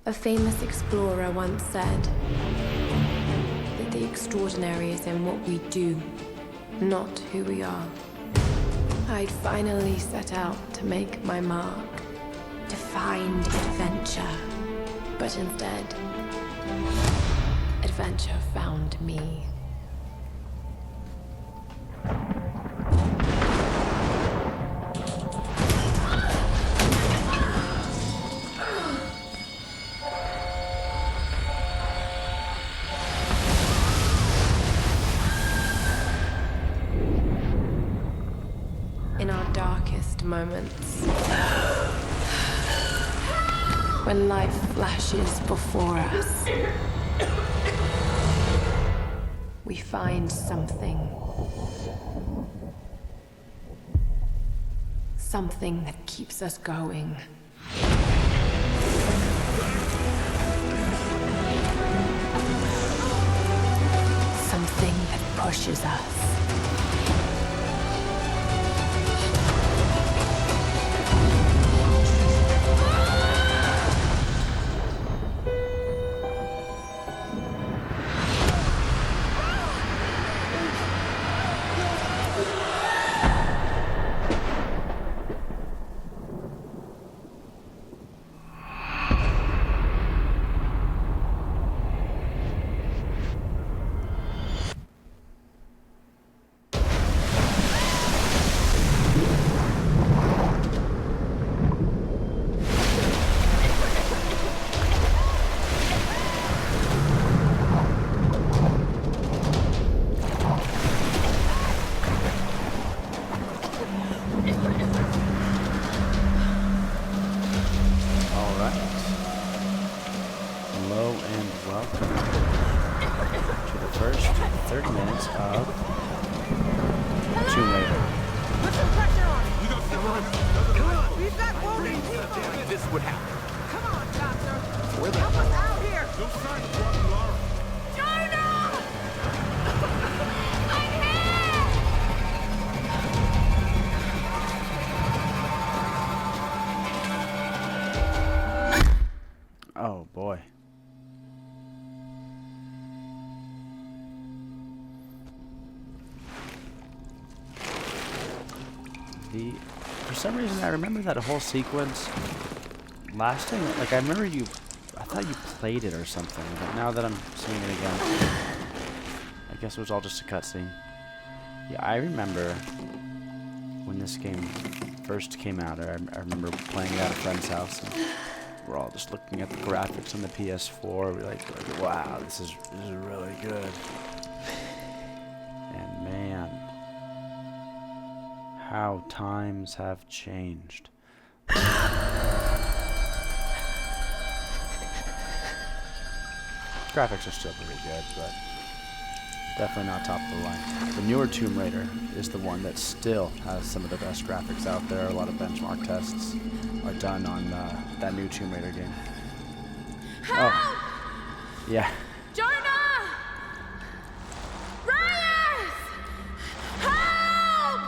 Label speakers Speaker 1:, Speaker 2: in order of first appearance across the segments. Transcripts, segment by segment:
Speaker 1: A famous explorer once said that the extraordinary is in what we do, not who we are. I'd finally set out to make my mark, to find adventure. But instead, adventure found me. In our darkest moments, when life flashes before us, we find something that keeps us going. Something that pushes us.
Speaker 2: Hello and welcome to the first 30 minutes of Tomb Raider.
Speaker 3: Put some pressure on!
Speaker 4: We got some run.
Speaker 3: Come on! We've got wounded people!
Speaker 4: This would happen.
Speaker 3: Come on, Doctor!
Speaker 4: Where the
Speaker 3: Help us out here!
Speaker 4: No sign of Robbie Lara.
Speaker 3: Jonah! I'm here!
Speaker 2: Oh boy. For some reason I remember that whole sequence lasting, like I thought you played it or something, but now that I'm seeing it again, I guess it was all just a cutscene. Yeah, I remember when this game first came out, I remember playing it at a friend's house, and we're all just looking at the graphics on the PS4, we're like wow, this is really good. And man, how times have changed. Graphics are still pretty good, but definitely not top of the line. The newer Tomb Raider is the one that still has some of the best graphics out there. A lot of benchmark tests are done on that new Tomb Raider game.
Speaker 3: Help!
Speaker 2: Oh, yeah.
Speaker 3: Jonah! Reyes! Help!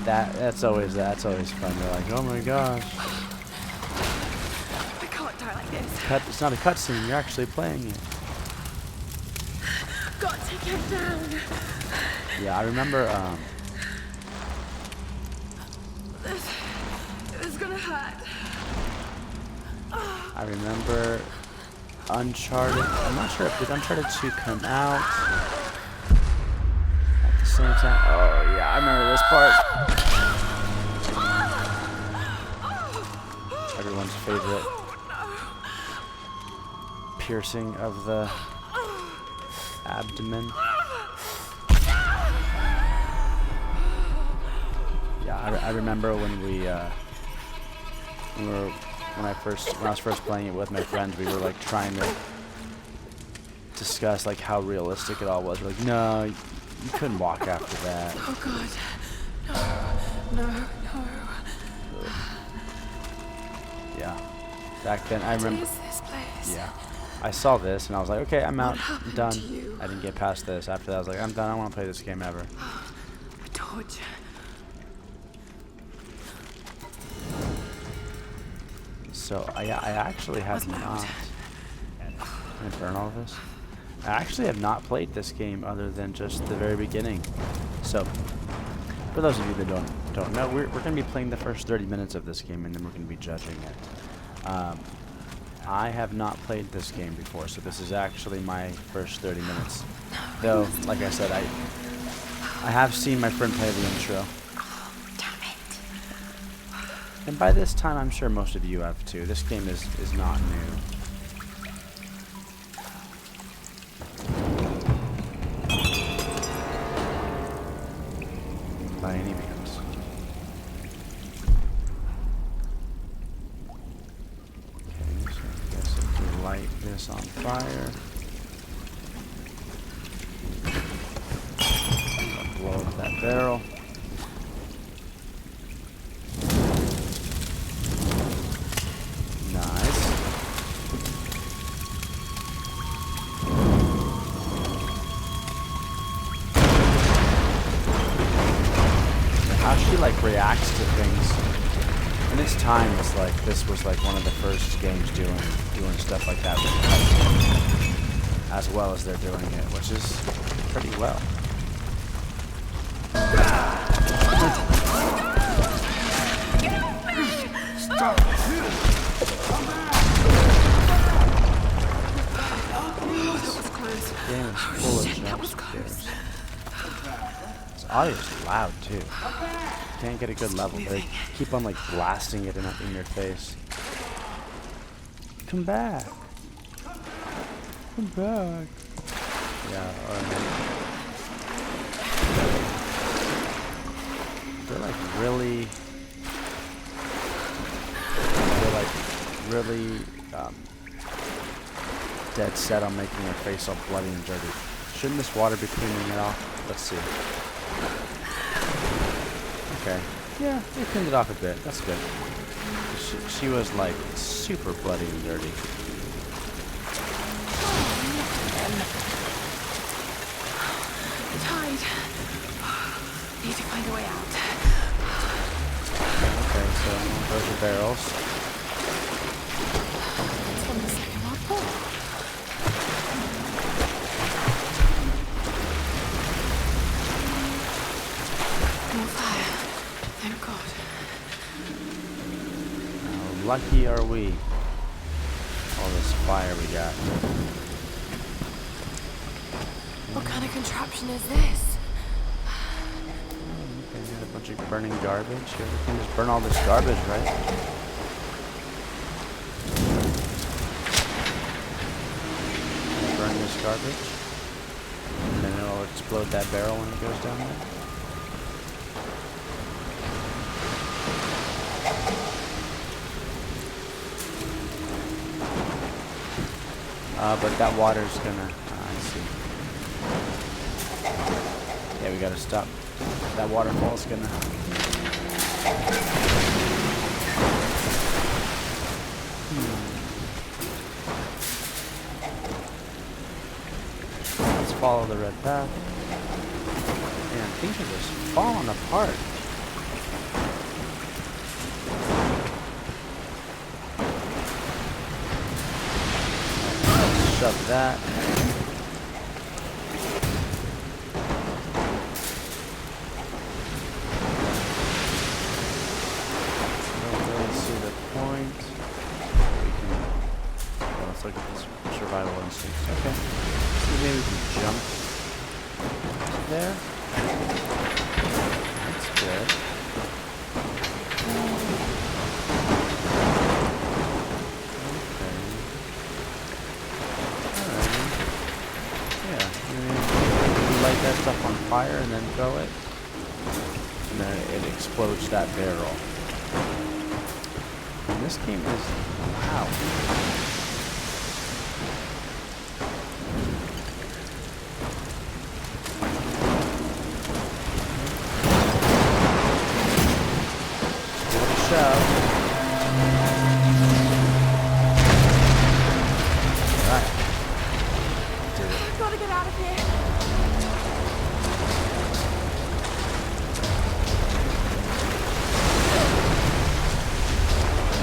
Speaker 2: That's always fun. They're like, oh my gosh.
Speaker 3: I can't die like this.
Speaker 2: It's not a cutscene. You're actually playing it.
Speaker 3: Got to get down.
Speaker 2: Yeah, I remember.
Speaker 3: This is gonna hurt.
Speaker 2: I remember Uncharted. I'm not sure if did Uncharted 2 come out at the same time. Oh yeah, I remember this part. Everyone's favorite piercing of the abdomen. Yeah, I remember when when I was first playing it with my friends, we were like trying to discuss like how realistic it all was. We're like, no, you couldn't walk after that.
Speaker 3: Oh God. No.
Speaker 2: Yeah. Back then, I remember.
Speaker 3: What is this place?
Speaker 2: Yeah. I saw this and I was like, okay, I'm out. I'm
Speaker 3: happened
Speaker 2: done.
Speaker 3: to you?
Speaker 2: I didn't get past this. After that, I was like, I'm done. I don't want to play this game ever. So I actually have
Speaker 3: Wasn't
Speaker 2: not.
Speaker 3: out.
Speaker 2: Can I burn all of this? I actually have not played this game other than just the very beginning. So for those of you that don't know, we're going to be playing the first 30 minutes of this game, and then we're going to be judging it. I have not played this game before, so this is actually my first 30 minutes. Though, like I said, I have seen my friend play the intro.
Speaker 3: Damn it.
Speaker 2: And by this time, I'm sure most of you have too. This game is not new. By any means. Okay, so I guess if we light this on fire, I'll blow up that barrel. Nice. How she like reacts to things. In its time, it's like this was like one of the first games doing stuff like that with cutscenes, as well as they're doing it, which is pretty well.
Speaker 4: Stop!
Speaker 3: That was close.
Speaker 2: The game is full of
Speaker 3: Shit, that
Speaker 2: jump
Speaker 3: was close.
Speaker 2: scares. This audio is loud too. Can't get a good level. They keep on like blasting it in your face. Come back. Come back. Yeah, they're like really dead set on making your face all bloody and dirty. Shouldn't this water be cleaning it off? Let's see. Okay. Yeah, they cleaned it off a bit. That's good. She was like super bloody and dirty.
Speaker 3: Tide. Need to find a way out.
Speaker 2: Okay, so those are barrels.
Speaker 3: It's from the Second World War. More fire. Thank God.
Speaker 2: How lucky are we? All this fire we got.
Speaker 3: What kind of contraption is this?
Speaker 2: Okay, got a bunch of burning garbage. Yeah, we can just burn all this garbage, right? Burn this garbage. And then it'll explode that barrel when it goes down there. But that water's gonna, I see. Yeah, we gotta stop. That waterfall's gonna. Let's follow the red path. Man, things are just falling apart. Shove that. Don't really see the point. We can. Well, let's look at this survival instinct. Okay. So maybe we can jump there. That's good. Light that stuff on fire and then throw it, and then it explodes that barrel. And this game is wow. Give it a shove. All right. Did it.
Speaker 3: Gotta get out of here.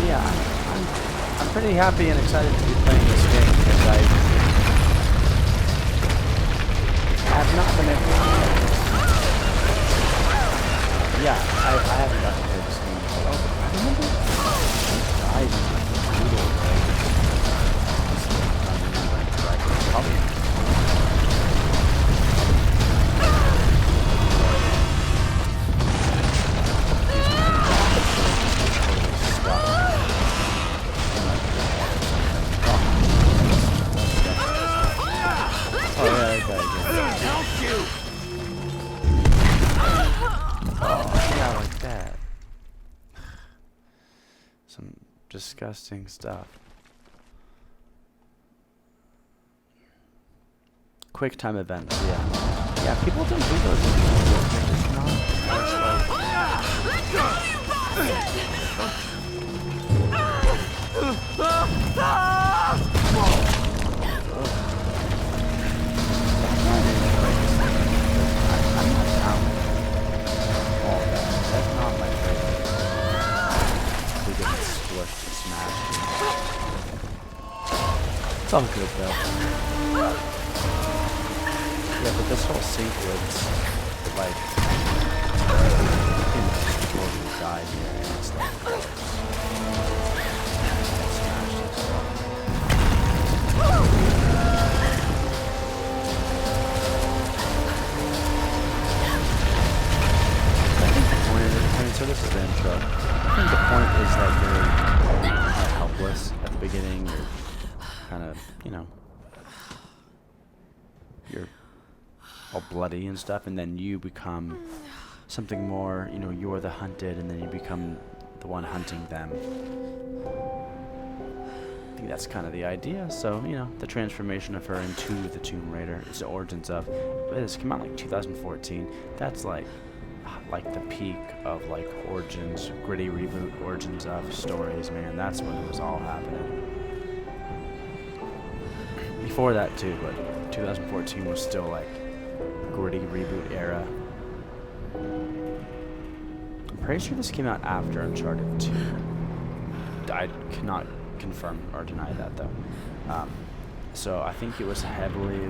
Speaker 2: Yeah, I'm pretty happy and excited to be playing this game because I have not been able to. Yeah, I haven't gotten to play this game before. Oh, I remember I died in the brutal way. If I'm remembering correctly. Probably. Oh yeah, that guy again.
Speaker 4: Help you!
Speaker 2: Oh yeah, like that. Some disgusting stuff. Quick time events, yeah. Yeah, people don't do those anymore. They're just not I'm not down with all that. That's not my favorite. We get squished and smashed. It's all good though. Yeah, but this whole sequence, like, you can just totally die here and it's like, smash this stuff. I think the point of it, I mean, so this is the intro. I think the point is that you're kind of helpless at the beginning. You're kind of, you know, you're all bloody and stuff, and then you become something more, you know, you're the hunted, and then you become the one hunting them. I think that's kind of the idea. So, you know, the transformation of her into the Tomb Raider is the origins of. This came out like 2014. That's like the peak of like origins, gritty reboot origins of stories, man. That's when it was all happening. Before that too, but 2014 was still like gritty reboot era. I'm pretty sure this came out after Uncharted 2. I cannot confirm or deny that though. So I think it was heavily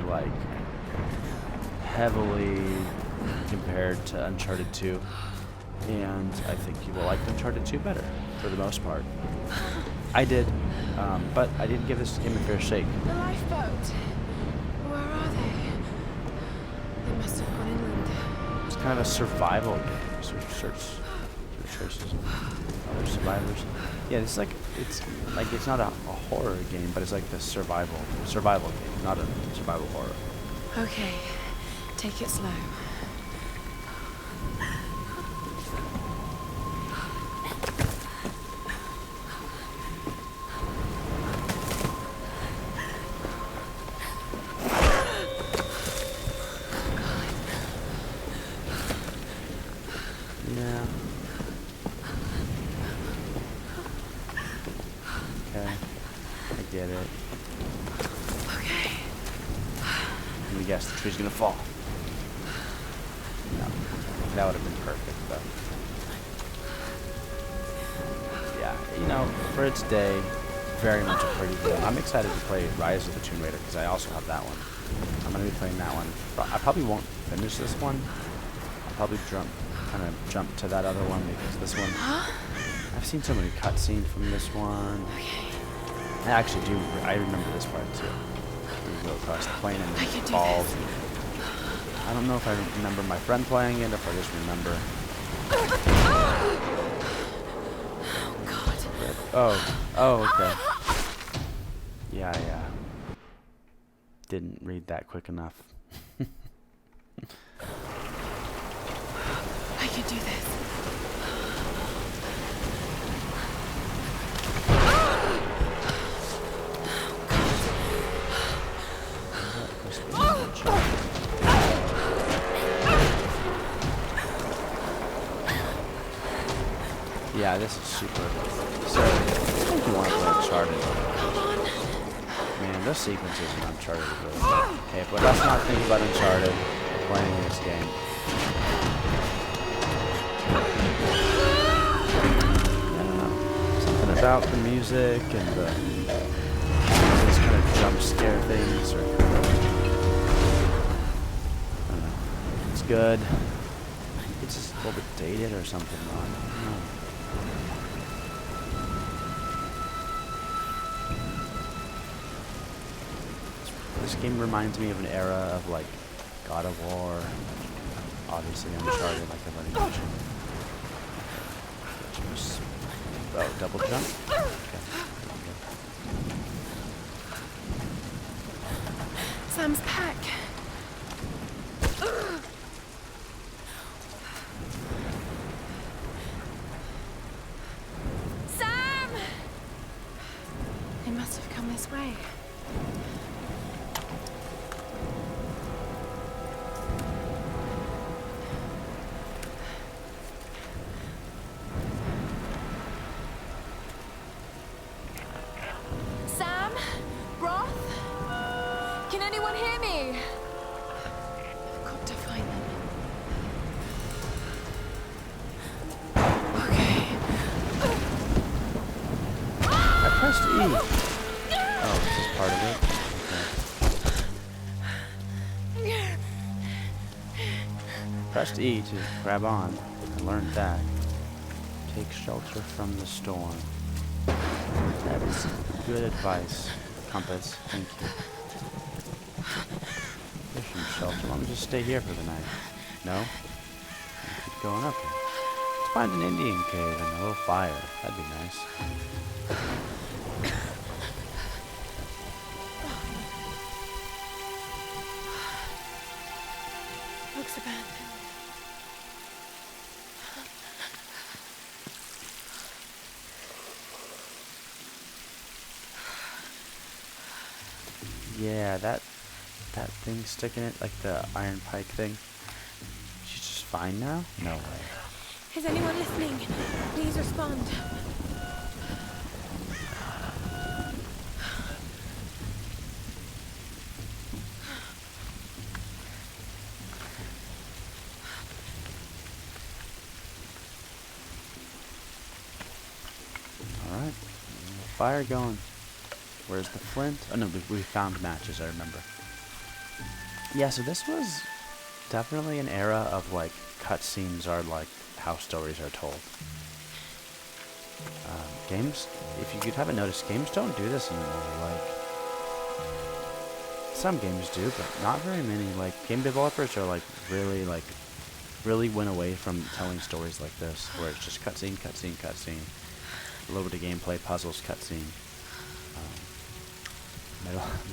Speaker 2: compared to Uncharted 2, and I think people liked Uncharted 2 better for the most part. I did, but I didn't give this game a fair shake.
Speaker 3: The lifeboat. Where are they? They must have gone inland.
Speaker 2: It's kind of a survival game. Search choices and other survivors. Yeah, it's like it's not a horror game, but it's like the survival game, not a survival horror.
Speaker 3: Okay, take it slow.
Speaker 2: Yeah. Okay. I get it.
Speaker 3: Okay.
Speaker 2: Let me guess, the tree's gonna fall. No. That would have been perfect, though. Yeah, you know, for its day, very much a pretty game. I'm excited to play Rise of the Tomb Raider, because I also have that one. I'm gonna be playing that one. I probably won't finish this one. I'll probably kind of jump to that other one, because this one, I've seen so many cutscenes from this one. I actually do. I remember this part too. We go across the plane and then it falls. I don't know if I remember my friend playing it, or if I just remember.
Speaker 3: Oh, God.
Speaker 2: Oh, okay. Yeah. Didn't read that quick enough.
Speaker 3: I can do this.
Speaker 2: Yeah, this is super. So, I think you want to play Uncharted. Man, those sequences in Uncharted are really good. Okay, but let's not think about Uncharted playing this game. I don't know. Something about the music and the jump scare things, or I don't know. It's good. It's just a little bit dated or something. I don't know. This game reminds me of an era of like God of War, obviously Uncharted, like I've already mentioned. Oh, double jump? Okay.
Speaker 3: Sam's pack. Sam! They must have come this way. Sam? Roth? Can anyone hear me? I've got to find them. Okay.
Speaker 2: I pressed E. Oh, is this part of it? Okay. Pressed E to grab on. I learned that. Take shelter from the storm. That is good advice, Compass. Thank you. Fishing shelter. Let me just stay here for the night. No? I keep going up here. Let's find an Indian cave and a little fire. That'd be nice.
Speaker 3: Looks abandoned.
Speaker 2: Yeah, that thing sticking it, like the iron pike thing. She's just fine now? No way.
Speaker 3: Is anyone listening? Please respond.
Speaker 2: Alright. Fire going. Where's the flint? Oh no, we found matches, I remember. Yeah, so this was definitely an era of like cutscenes are like how stories are told. Games, if you haven't noticed, games don't do this anymore. Like, some games do, but not very many. Like, game developers are like really went away from telling stories like this, where it's just cutscene, cutscene, cutscene. A little bit of gameplay, puzzles, cutscene.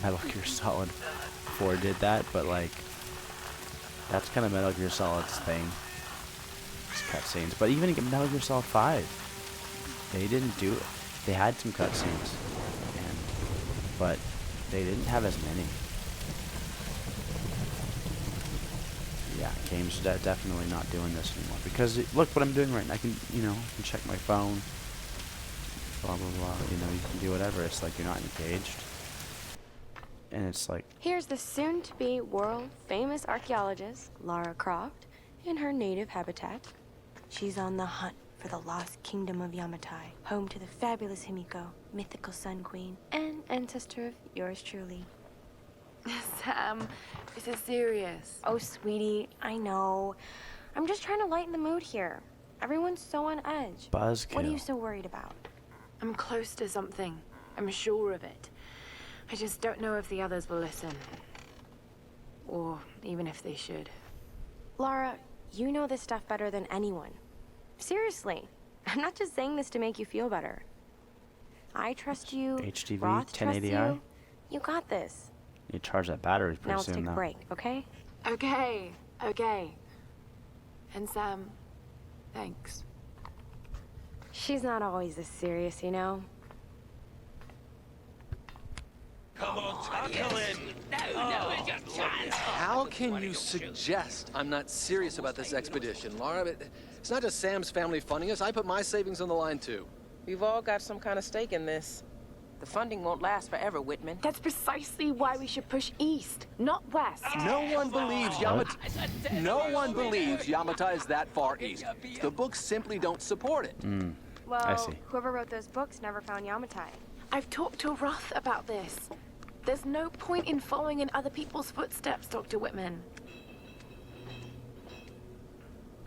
Speaker 2: Metal Gear Solid 4 did that, but like, that's kind of Metal Gear Solid's thing. It's cutscenes. But even in Metal Gear Solid 5, they didn't do it. They had some cutscenes, but they didn't have as many. Yeah, games definitely not doing this anymore. Because look what I'm doing right now. I can, I can check my phone. Blah blah blah. You can do whatever. It's like you're not engaged. And it's like,
Speaker 5: Here's the soon-to-be world-famous archaeologist, Lara Croft, in her native habitat. She's on the hunt for the lost kingdom of Yamatai, home to the fabulous Himiko, mythical Sun Queen, and ancestor of yours truly.
Speaker 3: Sam, this is serious.
Speaker 5: Oh, sweetie, I know. I'm just trying to lighten the mood here. Everyone's so on edge.
Speaker 2: buzzkill.
Speaker 5: What are you so worried about?
Speaker 3: I'm close to something. I'm sure of it. I just don't know if the others will listen. Or even if they should.
Speaker 5: Lara, you know this stuff better than anyone. Seriously, I'm not just saying this to make you feel better. I trust you.
Speaker 2: HDV,
Speaker 5: Roth trusts
Speaker 2: 1080i.
Speaker 5: you. You got this.
Speaker 2: You charge that battery pretty
Speaker 5: Now let's
Speaker 2: soon,
Speaker 5: take a
Speaker 2: though.
Speaker 5: break, okay?
Speaker 3: Okay. And Sam, thanks.
Speaker 5: She's not always this serious, you know?
Speaker 6: How can you suggest I'm not serious about this expedition, Laura? It's not just Sam's family funding us. I put my savings on the line, too.
Speaker 7: We've all got some kind of stake in this. The funding won't last forever, Whitman.
Speaker 3: That's precisely why we should push east, not west.
Speaker 6: No one believes Yamatai is that far east. The books simply don't support it.
Speaker 5: Well,
Speaker 2: I see.
Speaker 5: whoever wrote those books never found Yamatai.
Speaker 3: I've talked to Roth about this. There's no point in following in other people's footsteps, Dr. Whitman.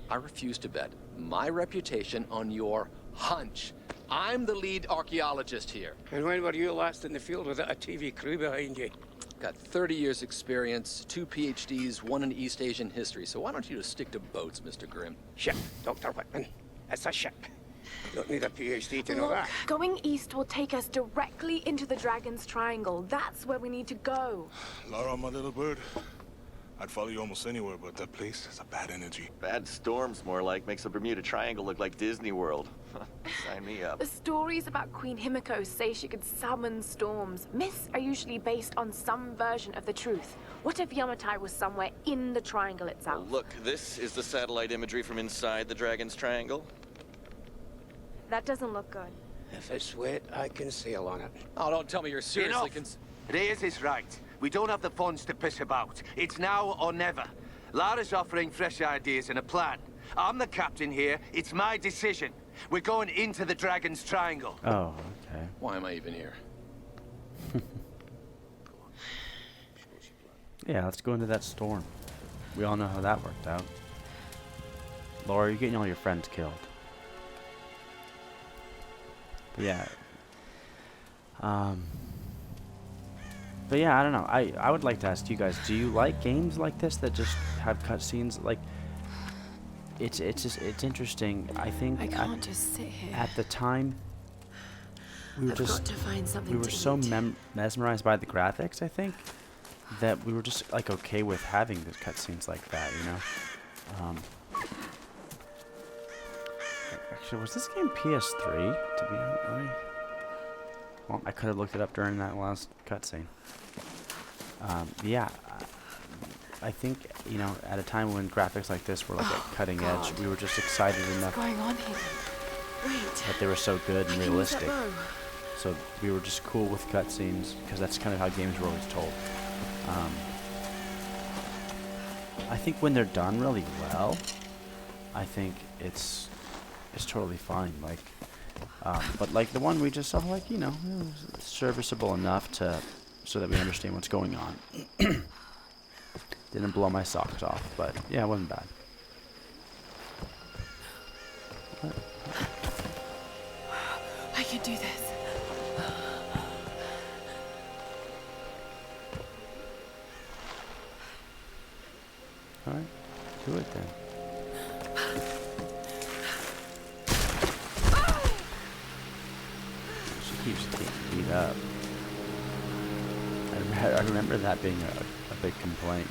Speaker 6: I refuse to bet my reputation on your hunch. I'm the lead archaeologist here.
Speaker 8: And when were you last in the field without a TV crew behind you?
Speaker 6: Got 30 years experience, 2 PhDs, 1 in East Asian history. So why don't you just stick to boats, Mr. Grimm?
Speaker 8: Ship, Dr. Whitman. It's a ship. You don't need a PhD to know
Speaker 3: Look,
Speaker 8: that.
Speaker 3: going east will take us directly into the Dragon's Triangle. That's where we need to go.
Speaker 4: Lara, my little bird. I'd follow you almost anywhere, but that place has a bad energy.
Speaker 9: Bad storms, more like. Makes the Bermuda Triangle look like Disney World. Sign me up.
Speaker 3: The stories about Queen Himiko say she could summon storms. Myths are usually based on some version of the truth. What if Yamatai was somewhere in the triangle itself?
Speaker 9: Look, this is the satellite imagery from inside the Dragon's Triangle.
Speaker 5: That doesn't look good.
Speaker 8: If it's wet, I can sail on it.
Speaker 6: Oh, don't tell me you're seriously
Speaker 10: Reyes is right. We don't have the funds to piss about. It's now or never. Lara's offering fresh ideas and a plan. I'm the captain here. It's my decision. We're going into the Dragon's Triangle.
Speaker 2: Oh, okay.
Speaker 6: Why am I even here?
Speaker 2: Yeah, let's go into that storm. We all know how that worked out. Laura, you're getting all your friends killed. But yeah. But yeah, I don't know. I would like to ask you guys, do you like games like this that just have cutscenes? Like, it's interesting. I think
Speaker 1: I can't just sit here.
Speaker 2: at the time we were
Speaker 1: I've got to find something
Speaker 2: we were
Speaker 1: to
Speaker 2: so
Speaker 1: eat.
Speaker 2: mesmerized by the graphics, I think, that we were just like okay with having the cutscenes like that, you know. Actually, was this game PS3? To be honest, well, I could have looked it up during that last cutscene. Yeah, I think, you know, at a time when graphics like this were like at cutting edge, we were just excited enough
Speaker 1: What's going on here? Wait.
Speaker 2: that they were so good and
Speaker 1: I can use that
Speaker 2: realistic.
Speaker 1: bow.
Speaker 2: So we were just cool with cutscenes because that's kind of how games were always told. I think when they're done really well, I think it's totally fine. Like, but like the one we just saw, like, you know, it was serviceable enough so that we understand what's going on. Didn't blow my socks off, but yeah, it wasn't bad.
Speaker 1: I can do this.
Speaker 2: All right, do it then. She keeps getting beat up. I remember that being a big complaint.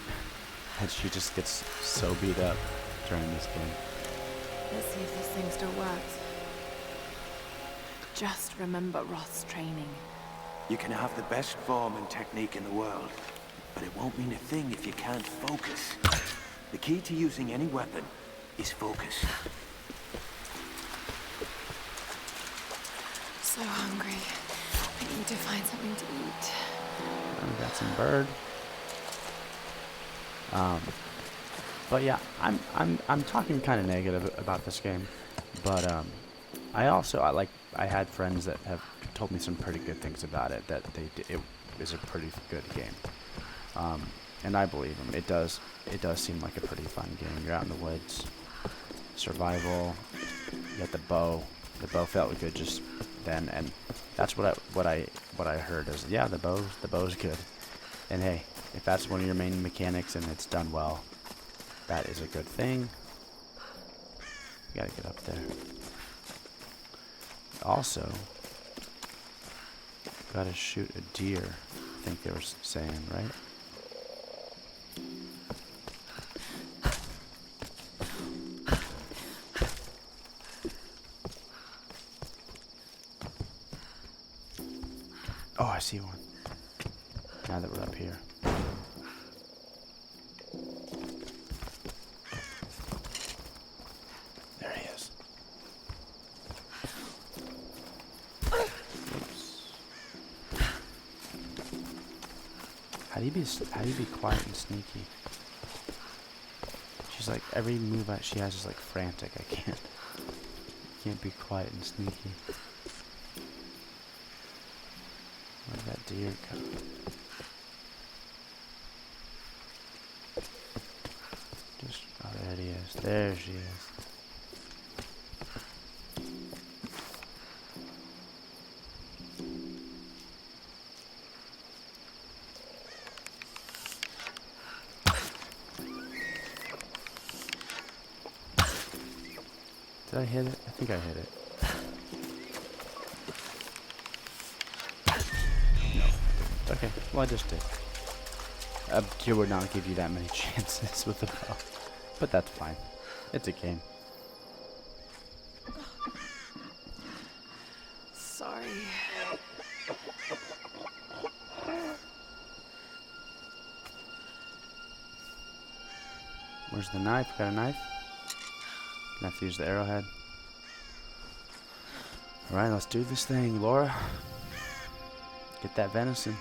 Speaker 2: That she just gets so beat up during this game.
Speaker 1: Let's see if this thing still works. Just remember Roth's training.
Speaker 10: You can have the best form and technique in the world, but it won't mean a thing if you can't focus. The key to using any weapon is focus.
Speaker 1: So hungry. I need to find something to eat.
Speaker 2: We got some bird. But yeah, I'm talking kind of negative about this game, but I had friends that have told me some pretty good things about it. That it is a pretty good game, and I believe them. It does seem like a pretty fun game. You're out in the woods, survival. You got the bow. The bow felt good just then, and that's what I heard is, yeah, the bow's good. And hey, if that's one of your main mechanics and it's done well, that is a good thing. You gotta get up there. Also, gotta shoot a deer, I think they were saying, right? Oh, I see one. Now that we're up here. There he is. Oops. How do you be quiet and sneaky? She's like, every move she has is like frantic. I can't be quiet and sneaky. Where'd that deer go? There she is. Did I hit it? I think I hit it. No. Okay, well I just did. She would not give you that many chances with the bow. But that's fine. It's a game.
Speaker 1: Sorry.
Speaker 2: Where's the knife? Got a knife? Gonna have to use the arrowhead. Alright, let's do this thing, Laura. Get that venison.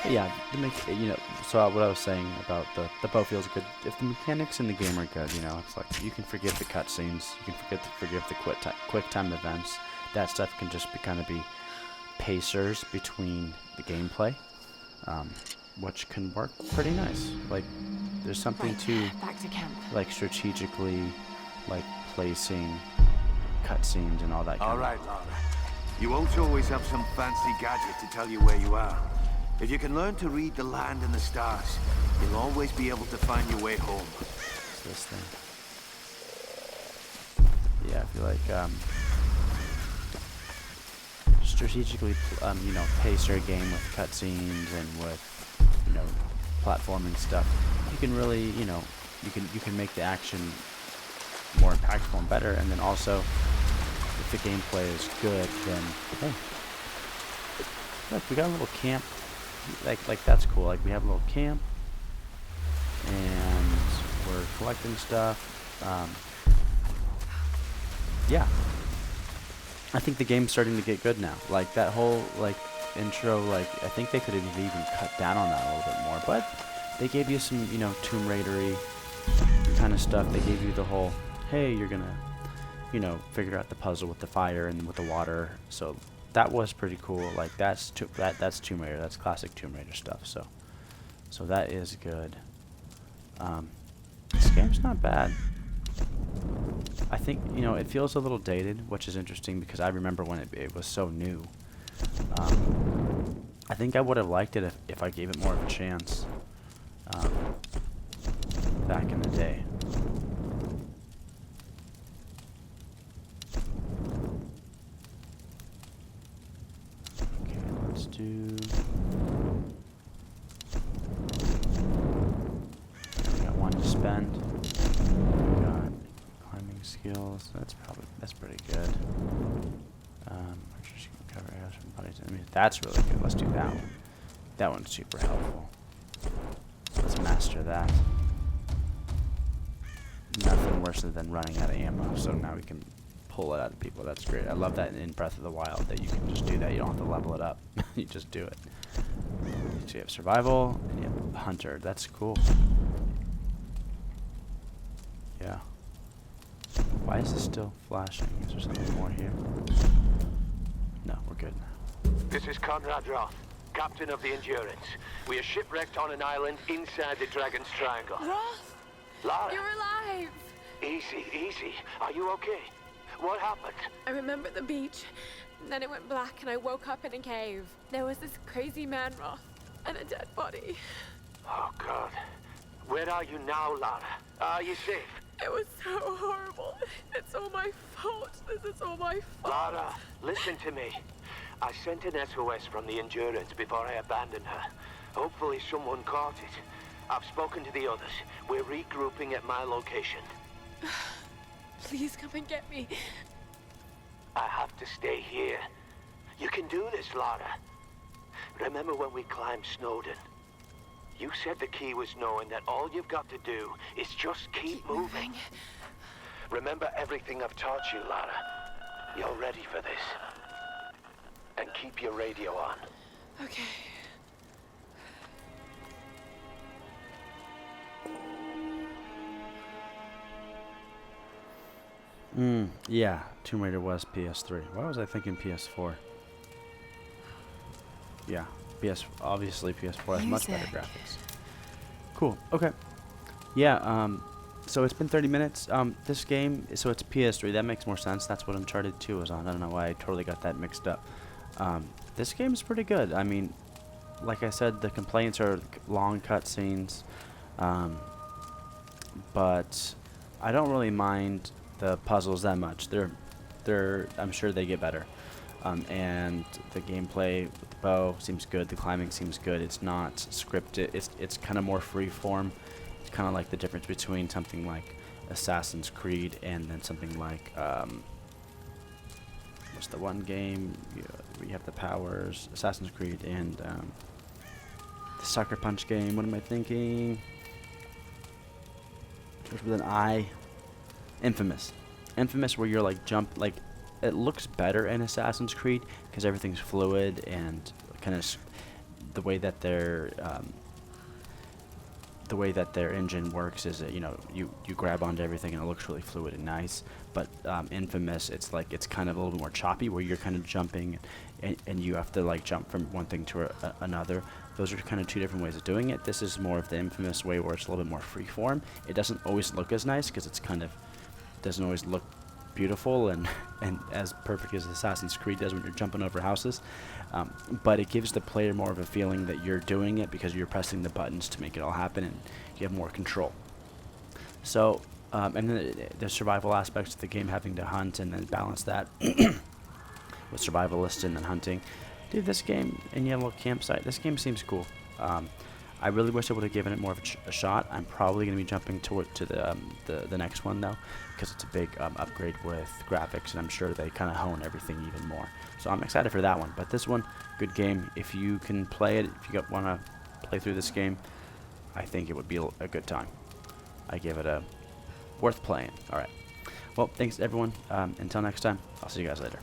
Speaker 2: But yeah, to make so what I was saying about the bow feels good. If the mechanics in the game are good, it's like you can forgive the cutscenes, you can forgive the quick time events. That stuff can just be pacers between the gameplay, which can work pretty nice. Like there's something to
Speaker 1: back to camp.
Speaker 2: Like strategically, like placing cutscenes and all that.
Speaker 10: All right, Lara. You won't always have some fancy gadget to tell you where you are. If you can learn to read the land and the stars, you'll always be able to find your way home.
Speaker 2: What's this thing? Yeah, I feel like strategically, pace your game with cutscenes and with, platforming stuff. You can really, you can make the action more impactful and better. And then also, if the gameplay is good, then hey, look, we got a little camp. Like that's cool. Like we have a little camp, and we're collecting stuff. Yeah, I think the game's starting to get good now. Like that whole intro. I think they could have even cut down on that a little bit more. But they gave you some Tomb Raider-y kind of stuff. They gave you the whole, hey, you're gonna figure out the puzzle with the fire and with the water. So that was pretty cool. Like that's Tomb Raider. That's classic Tomb Raider stuff. So that is good. This game's not bad. I think it feels a little dated, which is interesting because I remember when it was so new. I think I would have liked it if I gave it more of a chance back in the day. Let's do. We got one to spend. We got climbing skills. That's pretty good. Cover arrows from bodies. I mean, that's really good. Let's do that one. That one's super helpful. Let's master that. Nothing worse than running out of ammo. So now we can pull it out of people. That's great. I love that in Breath of the Wild that you can just do that. You don't have to level it up. You just do it. So you have survival and you have hunter. That's cool. Yeah. Why is this still flashing? Is there something more here? No, we're good now.
Speaker 10: This is Conrad Roth, captain of the Endurance. We are shipwrecked on an island inside the Dragon's Triangle.
Speaker 1: Roth!
Speaker 10: Lara!
Speaker 1: You're alive!
Speaker 10: Easy, easy. Are you okay? What happened?
Speaker 1: I remember the beach, and then it went black and I woke up in a cave. There was this crazy man, Roth, and a dead body.
Speaker 10: Oh, God. Where are you now, Lara? Are you safe?
Speaker 1: It was so horrible. It's all my fault. This is all my fault.
Speaker 10: Lara, listen to me. I sent an SOS from the Endurance before I abandoned her. Hopefully someone caught it. I've spoken to the others. We're regrouping at my location.
Speaker 1: Please come and get me.
Speaker 10: I have to stay here. You can do this, Lara. Remember when we climbed Snowdon? You said the key was knowing that all you've got to do is just keep moving. Remember everything I've taught you, Lara. You're ready for this. And keep your radio on.
Speaker 1: Okay.
Speaker 2: Yeah, Tomb Raider was PS3. Why was I thinking PS4? Yeah, Obviously PS4 has much better
Speaker 1: Music.
Speaker 2: graphics. Cool. Okay. Yeah. So it's been 30 minutes. This game, so it's PS3. That makes more sense. That's what Uncharted 2 was on. I don't know why I totally got that mixed up. This game's pretty good. I mean, like I said, the complaints are long cutscenes, but I don't really mind the puzzles that much. I'm sure they get better. And the gameplay with the bow seems good. The climbing seems good. It's not scripted. It's kind of more free form. It's kind of like the difference between something like Assassin's Creed and then something like what's the one game where you have the powers? Assassin's Creed and the Sucker Punch game. What am I thinking? Starts with an I. Infamous. Infamous, where you're like it looks better in Assassin's Creed because everything's fluid and kind of the way that their engine works is that, you grab onto everything and it looks really fluid and nice. But Infamous, it's kind of a little bit more choppy, where you're kind of jumping and you have to like jump from one thing to another. Those are kind of two different ways of doing it. This is more of the Infamous way, where it's a little bit more freeform. It doesn't always look as nice because it's kind of doesn't always look beautiful and as perfect as Assassin's Creed does when you're jumping over houses, but it gives the player more of a feeling that you're doing it because you're pressing the buttons to make it all happen and you have more control. So and then the survival aspects of the game, having to hunt and then balance that with survivalist and then hunting. Dude, this game, and you have a little campsite, this game seems cool. I really wish I would have given it more of a shot. I'm probably going to be jumping to the next one, though, because it's a big upgrade with graphics, and I'm sure they kind of hone everything even more. So I'm excited for that one. But this one, good game. If you can play it, if you want to play through this game, I think it would be a good time. I give it a worth playing. All right. Well, thanks, everyone. Until next time, I'll see you guys later.